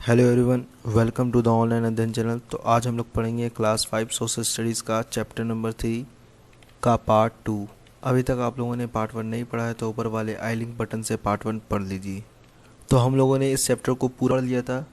Hello everyone, welcome to the online Adhyayan channel. तो आज हम लोग पढ़ेंगे क्लास 5 सोशल स्टडीज़ का चैप्टर नंबर 3 का पार्ट 2। अभी तक आप लोगों ने पार्ट 1 नहीं पढ़ा है तो ऊपर वाले आई लिंक बटन से पार्ट 1 पढ़ लीजिए। तो हम लोगों ने इस चैप्टर को पूरा पढ़ लिया था,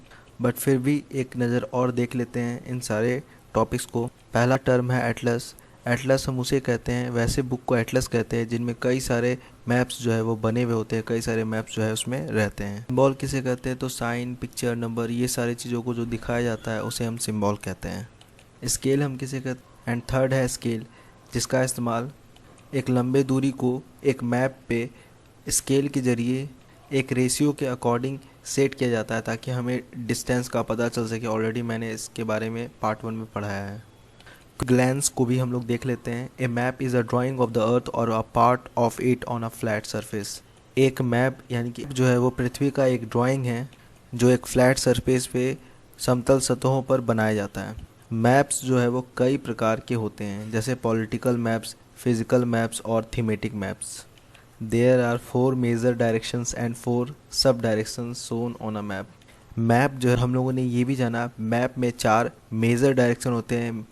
बट फिर भी एक नज़र और देख लेते हैं इन सारे टॉपिक्स को। पहला टर्म है एटलस। एटलस हम उसे कहते हैं, वैसे बुक को एटलस कहते हैं जिनमें कई सारे मैप्स जो है वो बने हुए होते हैं, कई सारे मैप्स जो है उसमें रहते हैं। सिंबल किसे कहते हैं? तो साइन, पिक्चर, नंबर, ये सारी चीज़ों को जो दिखाया जाता है उसे हम सिंबल कहते हैं। स्केल हम किसे कहते हैं? एंड थर्ड है स्केल, जिसका इस्तेमाल एक लंबे दूरी को एक मैप पे स्केल के ज़रिए एक रेशियो के अकॉर्डिंग सेट किया जाता है ताकि हमें डिस्टेंस का पता चल सके। ऑलरेडी मैंने इसके बारे में पार्ट 1 में पढ़ाया है। ग्लैंस को भी हम लोग देख लेते हैं। A map is a drawing of the earth और a part of it on a flat surface. एक मैप यानी कि जो है वो पृथ्वी का एक ड्राइंग है जो एक फ्लैट सरफेस पे समतल सतहों पर बनाया जाता है। मैप्स जो है वो कई प्रकार के होते हैं, जैसे पॉलिटिकल मैप्स, फिजिकल मैप्स और thematic maps. There are 4 major directions and 4 sub directions shown on a map. Map जो है हम लोगों ने ये भी जाना, मैप में 4 मेजर डायरेक्शन होते हैं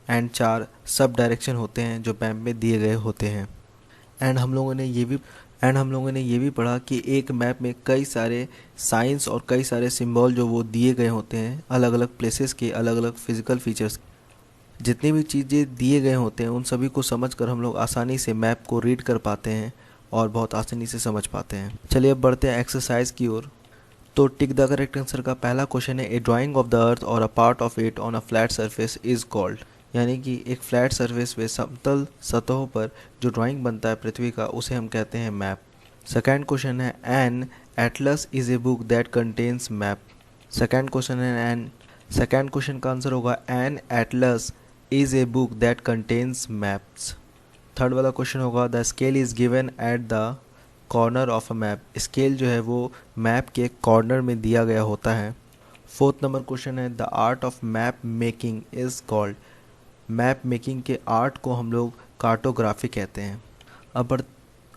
एंड 4 सब डायरेक्शन होते हैं जो मैप में दिए गए होते हैं। एंड हम लोगों ने ये भी पढ़ा कि एक मैप में कई सारे साइंस और कई सारे सिंबल जो वो दिए गए होते हैं अलग अलग प्लेसेस के, अलग अलग फिजिकल फीचर्स। जितनी भी चीज़ें दिए गए होते हैं उन सभी को समझकर हम लोग आसानी से मैप को रीड कर पाते हैं और बहुत आसानी से समझ पाते हैं। चलिए अब बढ़ते हैं एक्सरसाइज की ओर। तो टिक द करेक्ट आंसर का पहला क्वेश्चन है, ए ड्राइंग ऑफ द अर्थ और a part of it on a flat surface is called. यानी कि एक फ्लैट सरफेस पे समतल सतहों पर जो ड्राइंग बनता है पृथ्वी का उसे हम कहते हैं मैप। सेकंड क्वेश्चन है, an atlas is a book that contains map. Second question है एन सेकंड क्वेश्चन का आंसर होगा an atlas is a book that contains maps. Third वाला क्वेश्चन होगा, the scale is given at the corner of a map. Scale जो है वो map के corner में दिया गया होता है। फोर्थ नंबर क्वेश्चन है, the art of map making is called. Map making के आर्ट को हम लोग कार्टोग्राफी कहते हैं। अब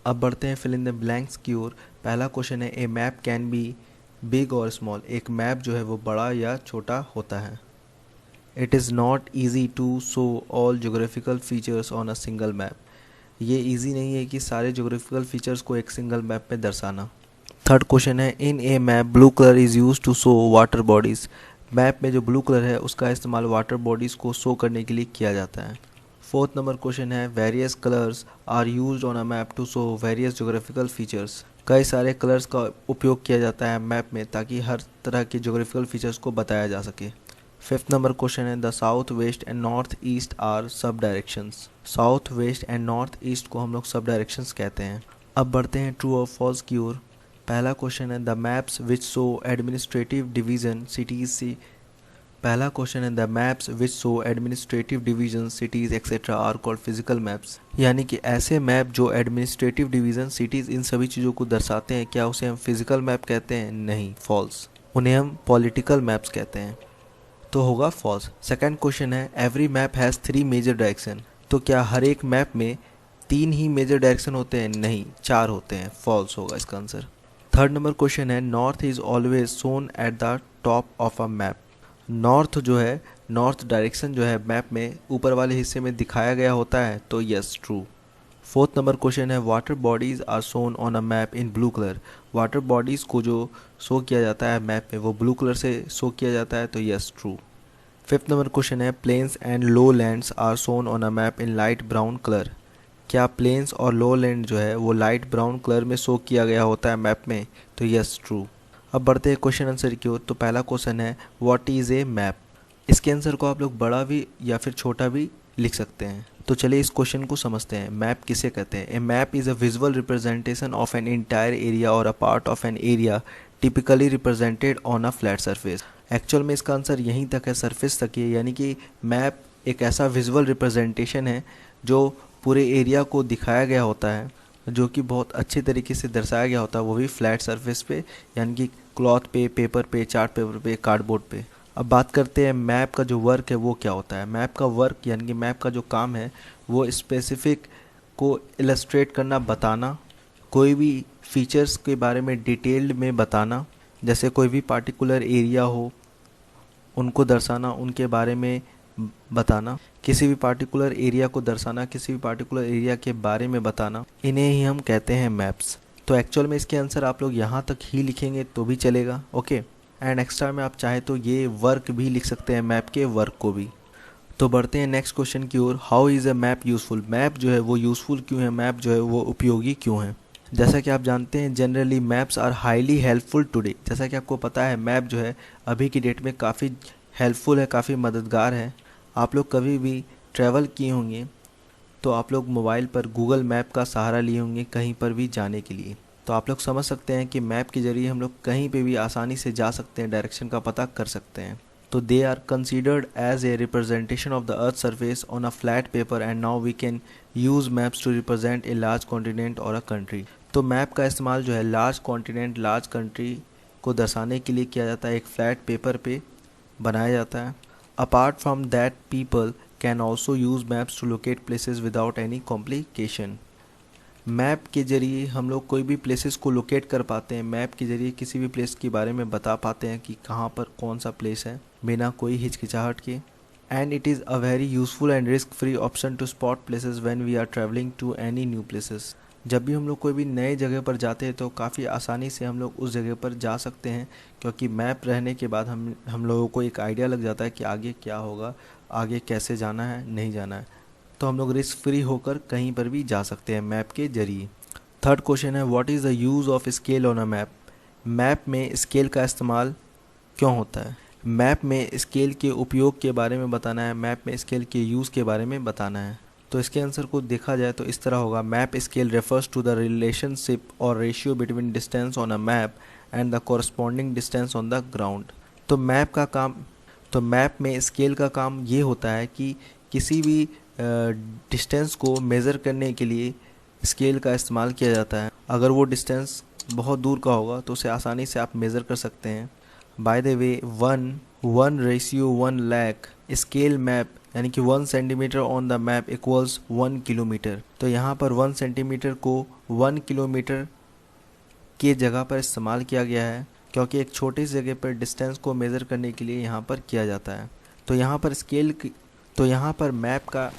बढ़ते हैं फिल इन द ब्लैंक्स की ओर। पहला क्वेश्चन है, a map can be big or small. एक मैप जो है वो बड़ा या छोटा होता है। It is not easy to show all geographical features on a single map. ये इजी नहीं है कि सारे जोग्राफिकल फीचर्स को एक सिंगल मैप पे दर्शाना। थर्ड क्वेश्चन है, in a map blue colour is use to show water bodies. Map में जो ब्लू कलर है उसका इस्तेमाल वाटर बॉडीज़ को शो करने के लिए किया जाता है। फोर्थ नंबर क्वेश्चन है, various colours are used on a map to show various geographical features. कई सारे कलर्स का उपयोग किया जाता है मैप में ताकि हर तरह के जोग्राफिकल फीचर्स को बताया जा सके। फिफ्थ नंबर क्वेश्चन है, the south west and north east are sub directions. South west and north east को हम लोग सब डायरेक्शंस कहते हैं। अब बढ़ते हैं ट्रू और फॉल्स की ओर। पहला क्वेश्चन है, the maps which show administrative division cities सी। पहला क्वेश्चन है, the maps which show administrative division cities etcetera are called physical maps. यानी कि ऐसे मैप जो एडमिनिस्ट्रेटिव डिवीजन, सिटीज, इन सभी चीज़ों को दर्शाते हैं, क्या उसे हम फिजिकल मैप कहते हैं? नहीं, फॉल्स। उन्हें हम पॉलिटिकल मैप्स कहते हैं, तो होगा फॉल्स। सेकंड क्वेश्चन है, every map has 3 major direction. तो क्या हर एक मैप में 3 ही मेजर डायरेक्शन होते हैं? नहीं, 4 होते हैं, फॉल्स होगा इसका आंसर। थर्ड नंबर क्वेश्चन है, north is always shown at the top of a map. North जो है, नॉर्थ डायरेक्शन जो है मैप में ऊपर वाले हिस्से में दिखाया गया होता है, तो yes, true. Fourth number question है, water bodies are shown on a map in blue colour. Water bodies को जो शो किया जाता है मैप में वो ब्लू कलर से शो किया जाता है, तो yes, true. Fifth number question है, plains and low lands are shown on a map in light brown colour. क्या प्लेन्स और लो लैंड जो है वो लाइट ब्राउन कलर में शो किया गया होता है मैप में? तो यस, ट्रू। अब बढ़ते हैं क्वेश्चन आंसर की ओर। तो पहला क्वेश्चन है, व्हाट इज़ ए मैप। इसके आंसर को आप लोग बड़ा भी या फिर छोटा भी लिख सकते हैं। तो चलिए इस क्वेश्चन को समझते हैं। मैप किसे कहते हैं? A map is a visual representation of an entire area और a part of an area typically represented on a flat surface. Actual में इसका आंसर यहीं तक है, सरफेस तक ही। यानी कि मैप एक ऐसा विजुअल रिप्रेजेंटेशन है जो पूरे एरिया को दिखाया गया होता है, जो कि बहुत अच्छे तरीके से दर्शाया गया होता है, वो भी फ्लैट सरफेस पे, यानी कि क्लॉथ पे, पेपर पे, चार्ट पेपर पे, कार्डबोर्ड पे। अब बात करते हैं मैप का जो वर्क है वो क्या होता है। मैप का वर्क यानी कि मैप का जो काम है वो स्पेसिफिक को इलस्ट्रेट करना, बताना, कोई भी फीचर्स के बारे में डिटेल्ड में बताना, जैसे कोई भी पार्टिकुलर एरिया हो उनको दर्शाना, उनके बारे में बताना, किसी भी पार्टिकुलर एरिया को दर्शाना, किसी भी पार्टिकुलर एरिया के बारे में बताना, इन्हें ही हम कहते हैं मैप्स। तो एक्चुअल में इसके आंसर आप लोग यहाँ तक ही लिखेंगे तो भी चलेगा, ओके। एंड एक्स्ट्रा में आप चाहे तो ये वर्क भी लिख सकते हैं, मैप के वर्क को भी। तो बढ़ते हैं नेक्स्ट क्वेश्चन की ओर। How is a map useful? Map जो है वो यूज़फुल क्यों है, मैप जो है वो उपयोगी क्यों है? जैसा कि आप जानते हैं generally maps are highly helpful today. जैसा कि आपको पता है मैप जो है अभी की डेट में काफ़ी हेल्पफुल है, काफ़ी मददगार है। आप लोग कभी भी ट्रैवल किए होंगे तो आप लोग मोबाइल पर गूगल मैप का सहारा लिए होंगे कहीं पर भी जाने के लिए। तो आप लोग समझ सकते हैं कि मैप के ज़रिए हम लोग कहीं पे भी आसानी से जा सकते हैं, डायरेक्शन का पता कर सकते हैं। तो they are considered as a representation of the earth surface on a flat paper and now we can use maps to represent a large continent or a country. तो मैप का इस्तेमाल जो है लार्ज कॉन्टिनेंट, लार्ज कंट्री को दर्शाने के लिए किया जाता है, एक फ्लैट पेपर पे बनाया जाता है। Apart from that people can also use maps to locate places without any complication. Map के ज़रिए हम लोग कोई भी प्लेसेस को लोकेट कर पाते हैं, मैप के ज़रिए किसी भी प्लेस के बारे में बता पाते हैं कि कहाँ पर कौन सा प्लेस है, बिना कोई हिचकिचाहट के। And it is a very useful and risk free option to spot places when we are travelling to any new places. जब भी हम लोग कोई भी नए जगह पर जाते हैं तो काफ़ी आसानी से हम लोग उस जगह पर जा सकते हैं, क्योंकि मैप रहने के बाद हम लोगों को एक आइडिया लग जाता है कि आगे क्या होगा, आगे कैसे जाना है, नहीं जाना है। तो हम लोग रिस्क फ्री होकर कहीं पर भी जा सकते हैं मैप के जरिए। थर्ड क्वेश्चन है what is the use of scale on a map? Map में स्केल का इस्तेमाल क्यों होता है? मैप में स्केल के उपयोग के बारे में बताना है, मैप में स्केल के यूज़ के बारे में बताना है। तो इसके आंसर को देखा जाए तो इस तरह होगा, map scale refers to the relationship और ratio between distance on a map and the corresponding distance on the ground. तो मैप में स्केल का काम ये होता है कि किसी भी डिस्टेंस को मेज़र करने के लिए स्केल का इस्तेमाल किया जाता है। अगर वो डिस्टेंस बहुत दूर का होगा तो उसे आसानी से आप मेज़र कर सकते हैं। By the way 1:1 scale map यानी कि 1 centimetre on the map equals 1 kilometre. तो यहाँ पर 1 सेंटीमीटर को 1 किलोमीटर के जगह पर इस्तेमाल किया गया है, क्योंकि एक छोटी सी जगह पर डिस्टेंस को मेज़र करने के लिए यहाँ पर किया जाता है। तो यहाँ पर मैप का